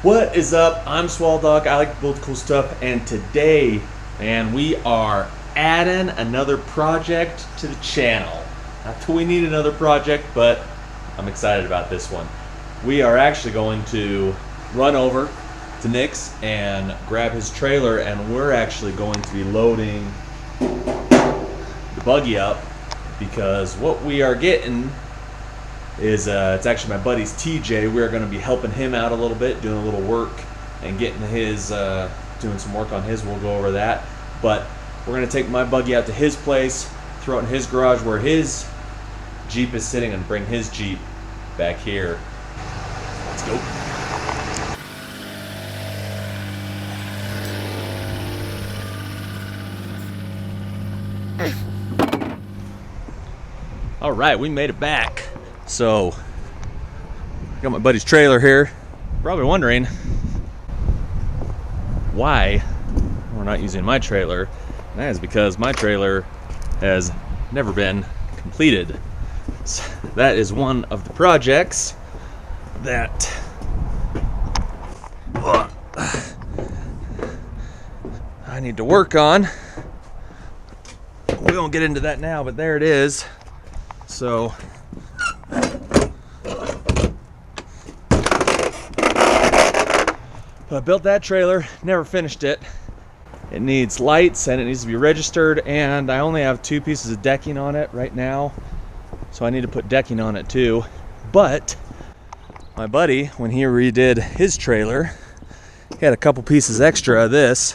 What is up? I'm Swell Dog. I like to build cool stuff, and today, man, we are adding another project to the channel. Not that we need another project, but I'm excited about this one. We are actually going to run over to Nick's and grab his trailer, and we're actually going to be loading the buggy up, because what we are getting is it's actually my buddy's TJ. We're going to be helping him out a little bit, doing a little work and getting his doing some work on his. We'll go over that, but we're going to take my buggy out to his place, throw it in his garage where his Jeep is sitting, and bring his Jeep back here. Let's go. All right, we made it back. So, got my buddy's trailer here. Probably wondering why we're not using my trailer. And that is because my trailer has never been completed. So that is one of the projects that I need to work on. We won't get into that now, but there it is. So I built that trailer, never finished it. It needs lights and it needs to be registered, and I only have 2 pieces of decking on it right now, so I need to put decking on it too. But my buddy, when he redid his trailer, he had a couple pieces extra of this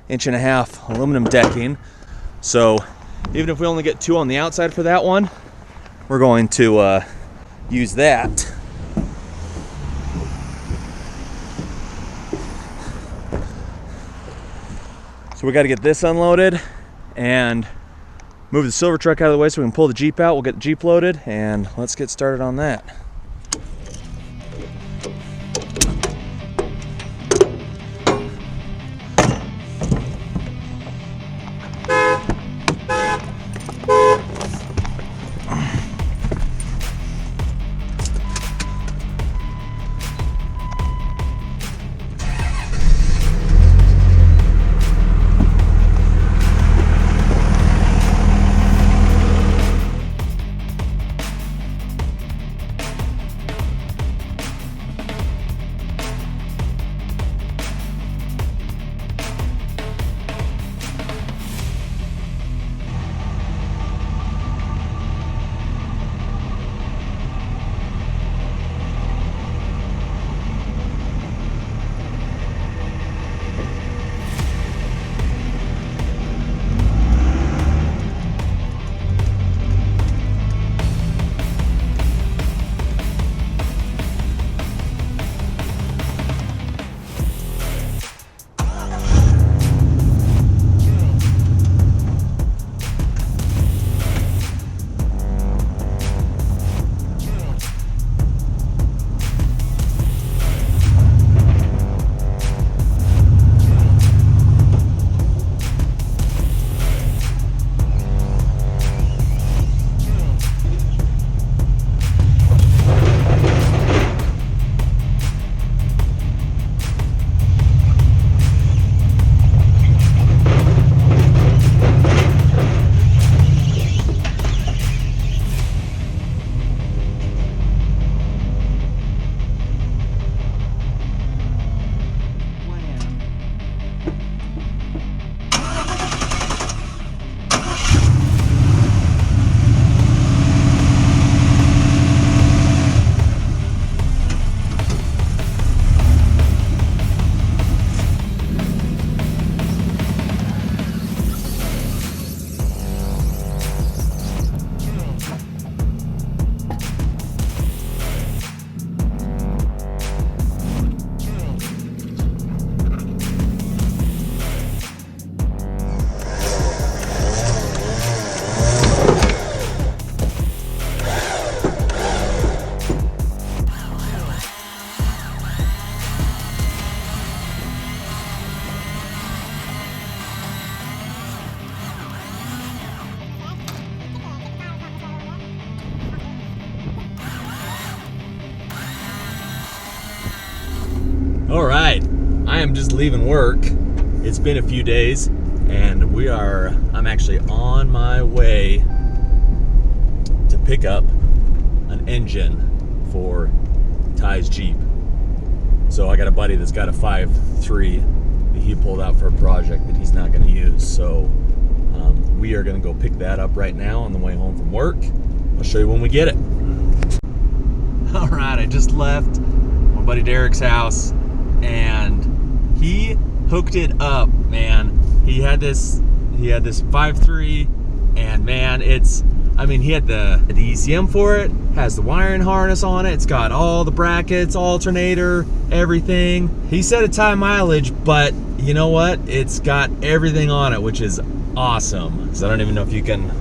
1.5-inch aluminum decking. So even if we only get 2 on the outside for that one, we're going to use that. So we got to get this unloaded and move the silver truck out of the way so we can pull the Jeep out. We'll get the Jeep loaded, and let's get started on that. All right, I am just leaving work. It's been a few days and I'm actually on my way to pick up an engine for Ty's Jeep. So I got a buddy that's got a 5.3 that he pulled out for a project that he's not gonna use. So we are gonna go pick that up right now on the way home from work. I'll show you when we get it. All right, I just left my buddy Derek's house and he hooked it up, man. He had this 5.3 and man, he had the ECM for it, has the wiring harness on it, it's got all the brackets, alternator, everything. He said it's high mileage, but you know what? It's got everything on it, which is awesome. So I don't even know if you can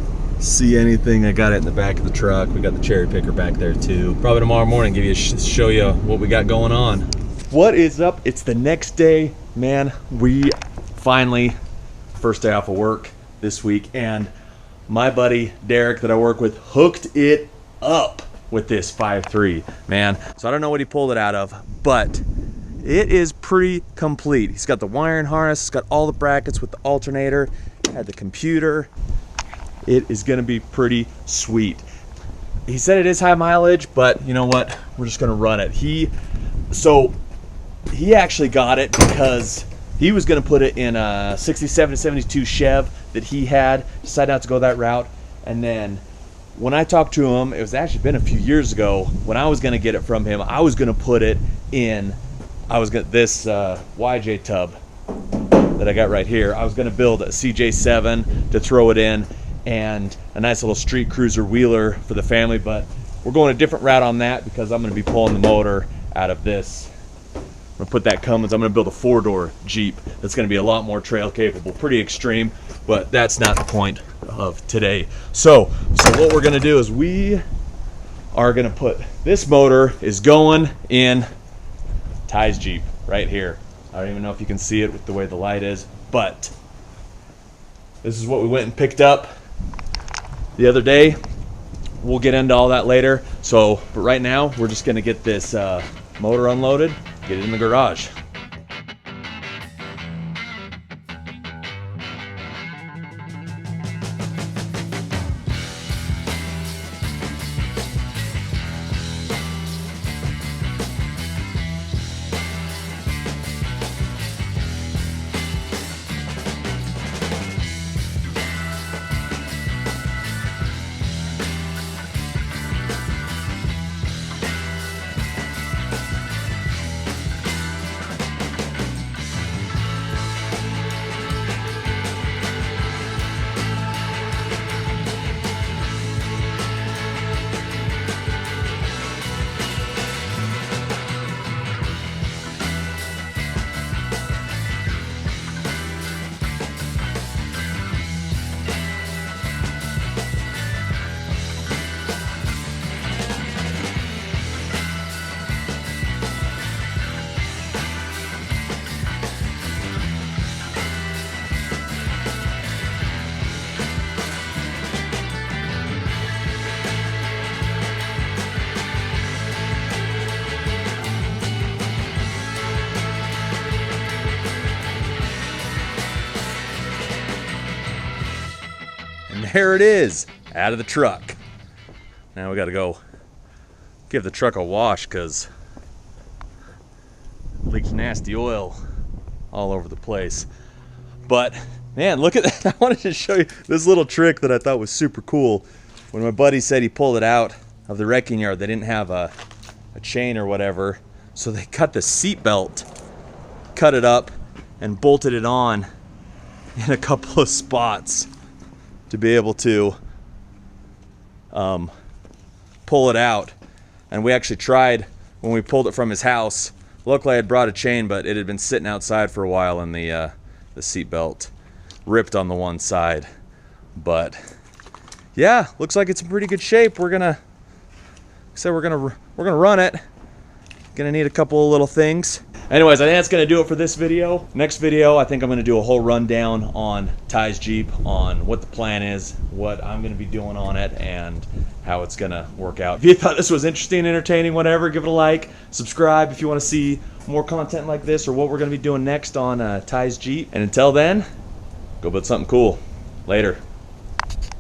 see anything. I got it in the back of the truck. We got the cherry picker back there too. Probably tomorrow morning show you what we got going on. What is up? It's the next day, man. We finally, first day off of work this week, and my buddy Derek that I work with hooked it up with this 5.3, man. So I don't know what he pulled it out of, but it is pretty complete. He's got the wiring harness, it's got all the brackets with the alternator, had the computer. It is gonna be pretty sweet. He said it is high mileage, but you know what? We're just gonna run it. He actually got it because he was gonna put it in a 67 to 72 Chev that he had, decided not to go that route. And then when I talked to him, it was actually been a few years ago, when I was gonna get it from him, I was gonna put it in, this YJ tub that I got right here. I was gonna build a CJ7 to throw it in and a nice little street cruiser wheeler for the family, but we're going a different route on that because I'm gonna be pulling the motor out of this. I'm gonna put that Cummins, I'm gonna build a 4-door Jeep that's gonna be a lot more trail capable, pretty extreme, but that's not the point of today. So what we're gonna do is we are gonna put, this motor is going in Ty's Jeep right here. I don't even know if you can see it with the way the light is, but this is what we went and picked up the other day. We'll get into all that later. But right now we're just gonna get this motor unloaded, get it in the garage. There it is, out of the truck. Now we gotta go give the truck a wash because it leaks nasty oil all over the place. But man, look at that. I wanted to show you this little trick that I thought was super cool. When my buddy said he pulled it out of the wrecking yard, they didn't have a chain or whatever, so they cut the seat belt, cut it up and bolted it on in a couple of spots to be able to pull it out. And we actually tried when we pulled it from his house. Luckily I had brought a chain, but it had been sitting outside for a while and the seat belt ripped on the one side. But yeah, looks like it's in pretty good shape. We're gonna run it. Gonna need a couple of little things. Anyways, I think that's going to do it for this video. Next video, I think I'm going to do a whole rundown on Ty's Jeep, on what the plan is, what I'm going to be doing on it, and how it's going to work out. If you thought this was interesting, entertaining, whatever, give it a like. Subscribe if you want to see more content like this or what we're going to be doing next on Ty's Jeep. And until then, go build something cool. Later.